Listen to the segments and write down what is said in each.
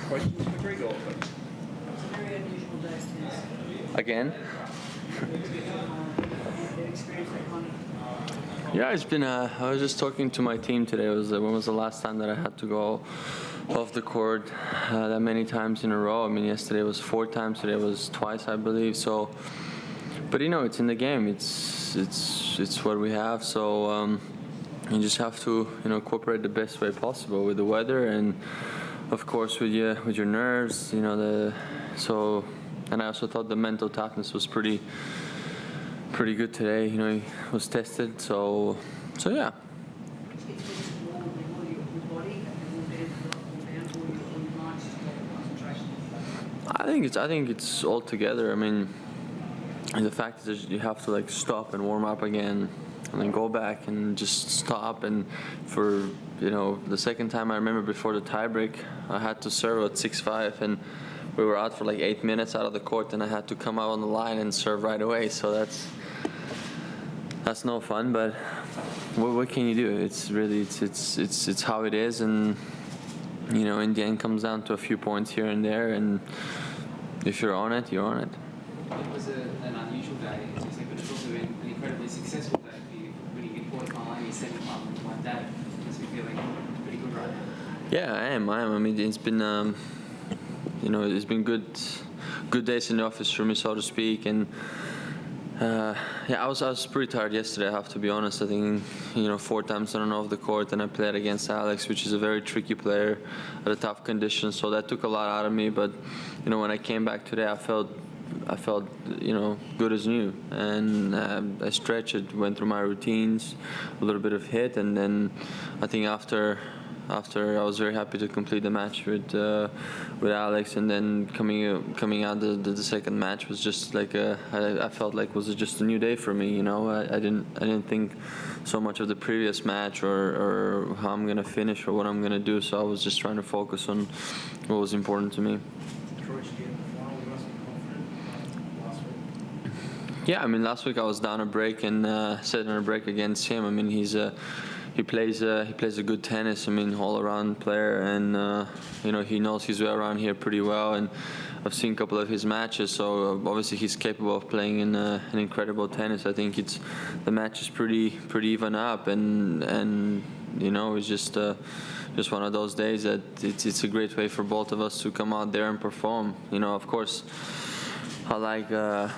questions for Grigor. It's a very unusual day of tennis. Again? Experience that kind of. Yeah, it's been. I was just talking to my team today. It was when was the last time that I had to go off the court that many times in a row? I mean, yesterday was 4 times. Today was twice, I believe. So, but you know, it's in the game. It's what we have. So you just have to cooperate the best way possible with the weather and, of course, with your nerves. And I also thought the mental toughness was pretty good today. He was tested, so yeah. I think it's all together. I mean, the fact is you have to stop and warm up again, and then go back and just stop. And for the second time, I remember before the tiebreak, I had to serve at 6-5 and we were out for 8 minutes out of the court, and I had to come out on the line and serve right away. So that's no fun. But what can you do? It's really it's how it is, and in the end, comes down to a few points here and there. And if you're on it, you're on it. It was an unusual day, but it's also been an incredibly successful day for you. Winning your quarterfinal and your semi-final like that, must be feeling pretty good right now. Yeah, I am. I mean, it's been. It's been good days in the office for me, so to speak, and I was pretty tired yesterday. I have to be honest. I think 4 times on and off the court, and I played against Alex, which is a very tricky player at a tough condition. So that took a lot out of me. But when I came back today, I felt good as new, and I stretched it, went through my routines, a little bit of hit, and then I think after I was very happy to complete the match with Alex, and then coming out the second match was just I felt like was just a new day for me. I didn't think so much of the previous match or how I'm gonna finish or what I'm gonna do. So I was just trying to focus on what was important to me. Yeah, I mean, last week I was down a break and set on a break against him. I mean, he plays a good tennis. I mean, all-around player, and he knows his way around here pretty well. And I've seen a couple of his matches, so obviously he's capable of playing in an incredible tennis. I think the match is pretty even up, and it's just one of those days that it's a great way for both of us to come out there and perform. Of course, I like the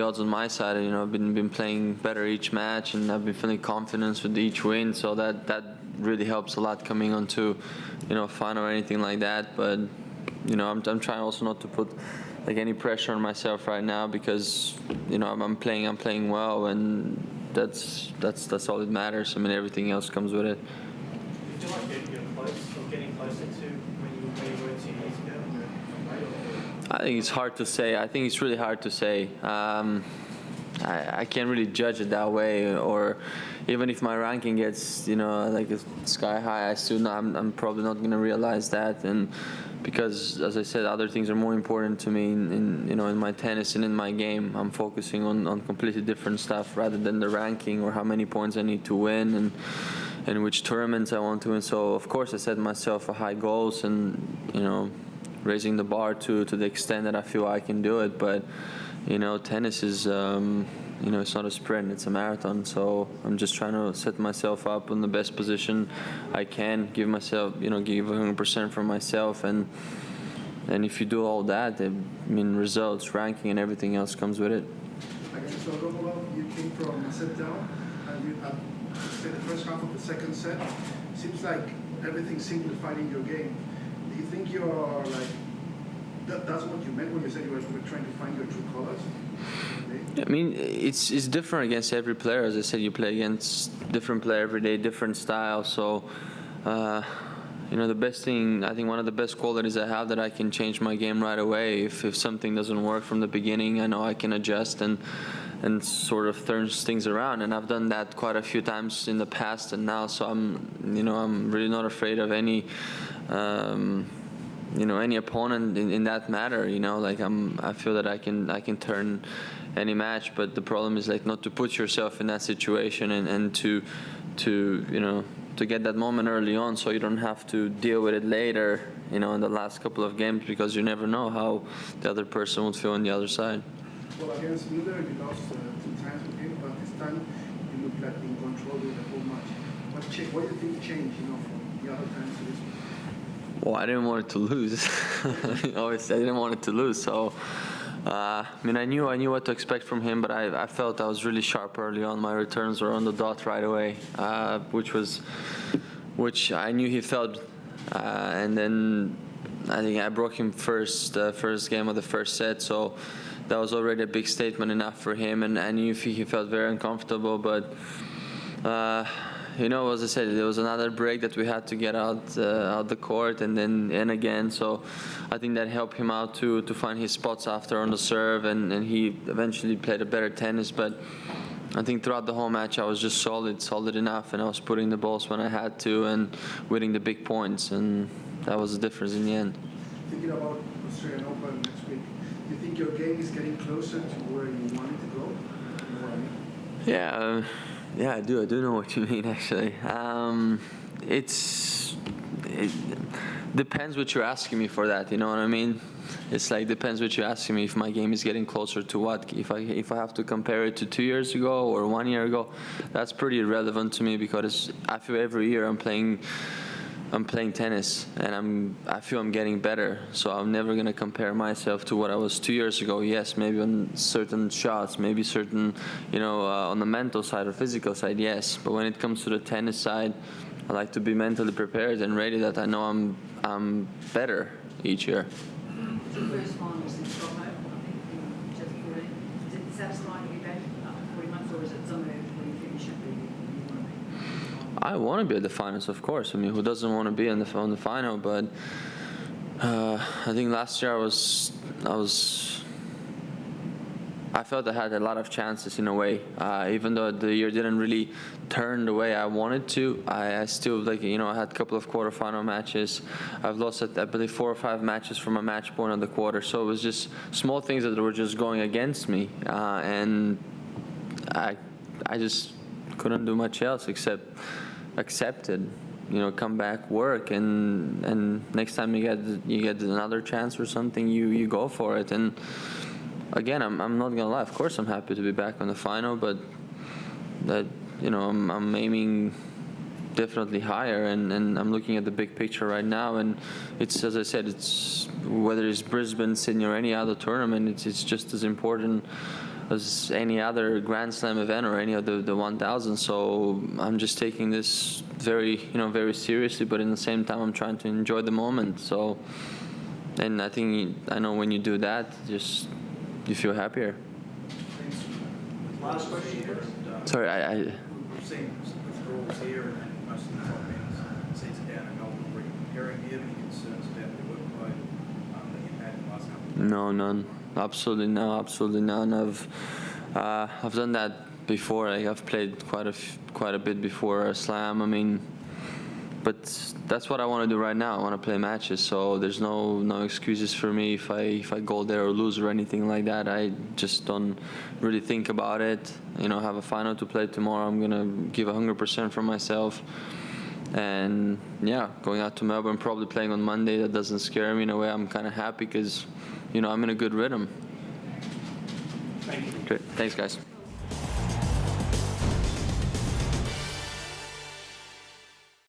odds on my side. I've been playing better each match, and I've been feeling confidence with each win. So that really helps a lot coming onto final or anything like that. But I'm trying also not to put any pressure on myself right now, because I'm playing well, and that's all that matters. I mean, everything else comes with it. Do you like getting closer to when you were 2 years ago? I think it's hard to say. I think it's really hard to say. I can't really judge it that way. Or even if my ranking gets, sky high, I'm probably not going to realize that. And because, as I said, other things are more important to me in my tennis and in my game. I'm focusing on completely different stuff rather than the ranking or how many points I need to win and which tournaments I want to win. So of course I set myself a high goals, and raising the bar to the extent that I feel I can do it. But tennis is it's not a sprint, it's a marathon. So I'm just trying to set myself up in the best position I can, give myself give 100% from myself, and if you do all that, results, ranking, and everything else comes with it. So Robolov, you came from a set down, and you had spent the first half of the second set. Seems like everything's simplified in your game. Do you think you're that's what you meant when you said you were trying to find your true colors? I mean, it's different against every player. As I said, you play against different player every day, different style. So, the best thing, I think one of the best qualities I have, that I can change my game right away. If something doesn't work from the beginning, I know I can adjust and sort of turn things around. And I've done that quite a few times in the past and now. So I'm really not afraid of any any opponent in that matter. I feel that I can turn any match, but the problem is not to put yourself in that situation and to to get that moment early on, so you don't have to deal with it later, in the last couple of games, because you never know how the other person would feel on the other side. Well, against Miller, you lost 2 times with him, but this time you look like in control with the whole match. What do you think changed, from the other times to this one? Well, I didn't want it to lose. Obviously, I didn't want it to lose. So, I knew what to expect from him, but I felt I was really sharp early on. My returns were on the dot right away, which I knew he felt. And then I think I broke him first game of the first set. So that was already a big statement enough for him, and I knew he felt very uncomfortable. But as I said, there was another break that we had to get out the court, and then in again. So I think that helped him out to find his spots after on the serve, and he eventually played a better tennis. But I think throughout the whole match I was just solid enough, and I was putting the balls when I had to and winning the big points, and that was the difference in the end. Thinking about Australian Open next week, do you think your game is getting closer to where you want it to go? You know what I mean? Yeah, I do know what you mean, actually. It depends what you're asking me for that, you know what I mean? It's like, depends what you're asking me, if my game is getting closer to what. If I have to compare it to 2 years ago or 1 year ago, that's pretty irrelevant to me, because I feel every year I'm playing tennis, and I feel I'm getting better. So I'm never going to compare myself to what I was 2 years ago. Yes, maybe on certain shots, maybe certain, on the mental side or physical side, yes. But when it comes to the tennis side, I like to be mentally prepared and ready, that I know I'm better each year. It's your first final since Stockholm, I think, in 2014. Is it satisfying to be back after 40 months, or is it somewhere where you think you should be, where you want to be? I want to be at the finals, of course. I mean, who doesn't want to be on the final? But I think last year I felt I had a lot of chances in a way. Even though the year didn't really turn the way I wanted to, I still, I had a couple of quarterfinal matches. I've lost, I believe, 4 or 5 matches from a match point on the quarter. So it was just small things that were just going against me, and I just couldn't do much else except accept it. Come back, work, and next time you get another chance or something, you go for it. And again, I'm not gonna lie. Of course, I'm happy to be back on the final, but that I'm aiming definitely higher, and I'm looking at the big picture right now. And it's, as I said, it's whether it's Brisbane, Sydney, or any other tournament, it's just as important as any other Grand Slam event or any of the 1,000. So I'm just taking this very seriously, but in the same time, I'm trying to enjoy the moment. So, and I know when you do that, you feel happier. Last question here. Sorry, We've seen withdrawals here, and most of the top ends seats are down in Melbourne. Were you preparing here? Any concerns about the workload that you had in the last couple of days? No, none. Absolutely none. I've done that before. I've played quite a bit before a slam. I mean, but that's what I want to do right now. I want to play matches. So there's no excuses for me if I go there or lose or anything like that. I just don't really think about it. I have a final to play tomorrow. I'm gonna give 100% from myself. And yeah, going out to Melbourne, probably playing on Monday, that doesn't scare me in a way. I'm kind of happy because, I'm in a good rhythm. Thank you. Great. Thanks, guys.